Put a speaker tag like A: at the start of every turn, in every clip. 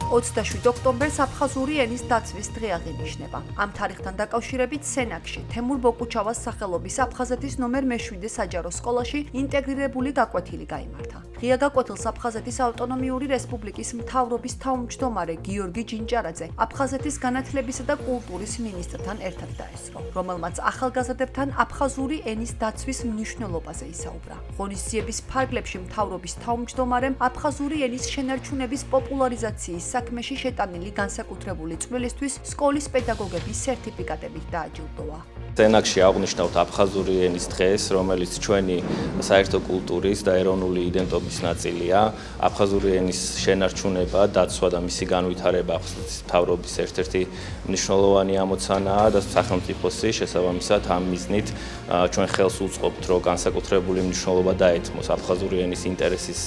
A: 27 ოქტომბერს აფხაზური ენის დაცვის დღე აღინიშნება. ამ თარიღთან დაკავშირებით სენაკში თემურ ბოკუჩავას სახელობის აფხაზეთის ნომერ მე-7 საჯარო სკოლაში ინტეგრირებული გაკვეთილი გაიმართა. ღია გაკვეთილს აფხაზეთის ავტონომიური რესპუბლიკის მთავრობის თავმჯდომარე გიორგი ჯინჯარაძე აფხაზეთის განათლებისა და კულტურის მინისტრთან ერთად დაესწრო, რომელმაც ახალგაზრდებთან აფხაზური ენის დაცვის მნიშვნელობაზე ისაუბრა. ღონისძიების ფარგლებში მთავრობის თავმჯდომარემ აფხაზური ენის შენარჩუნების პოპულარიზაციის საქმეში შეტანილი განსაკუთრებული წვლილისთვის სკოლის პედაგოგების სერტიფიკატებით დააჯილდოა.
B: სენაკში აღნიშნავთ აფხაზური ენის დღეს, რომელიც ჩვენი საერთო კულტურის და ეროვნული იდენტობის ნაწილია. აფხაზური ენის შენარჩუნება, დაცვა და მისი განვითარება აფხაზეთის მთავრობის ერთ-ერთი მნიშვნელოვანი ამოცანაა და სახელმწიფოსი შესაბამისად ამ მიზნით ჩვენ ხელს უწყობთ, რომ განსაკუთრებული მნიშვნელობა დაეთმოს აფხაზური ენის ინტერესის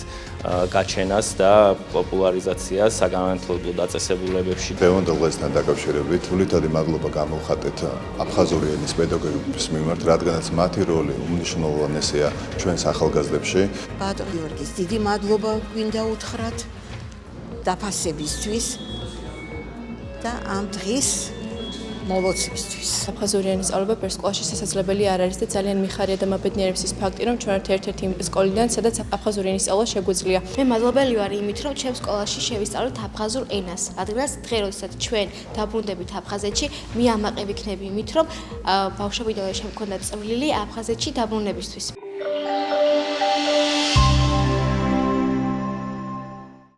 B: გაჩენას და პოპულარიზაციას საგანმანათლებლო დაწესებულებებში.
C: დღევანდელ დღესთან დაკავშირებით თულითადი მადლობა გამოვხატეთ აფხაზური ენის პედაგოგების მიმართ, რადგანაც მათი როლი უმნიშვნელოვანესია ჩვენს ახალგაზრდებში.
D: ბატონ გიორგის დიდი მადლობა გვინდა უთხრათ დაფასებისთვის და ამ დღის მოლოცვისთვის.
E: აფხაზური ენის სწავლება ერთ სკოლაში შესაძლებელი არ არის და ძალიან მიხარია და მაბედნიერებს ის ფაქტი, რომ ჩვენ ერთ-ერთი სკოლიდან, სადაც აფხაზური ენის სწავლა შეგვიძლია.
F: მე მადლობელი ვარ იმით, რომ ჩემს სკოლაში შევისწავლოთ აფხაზურ ენას. რადგანაც დღე, როდესაც ჩვენ დაბრუნდებით აფხაზეთში, მე ამაყი ვიქნები იმით, რომ ბავშვობიდანვე შემქონდა წვლილი აფხაზეთში დაბრუნებისთვის.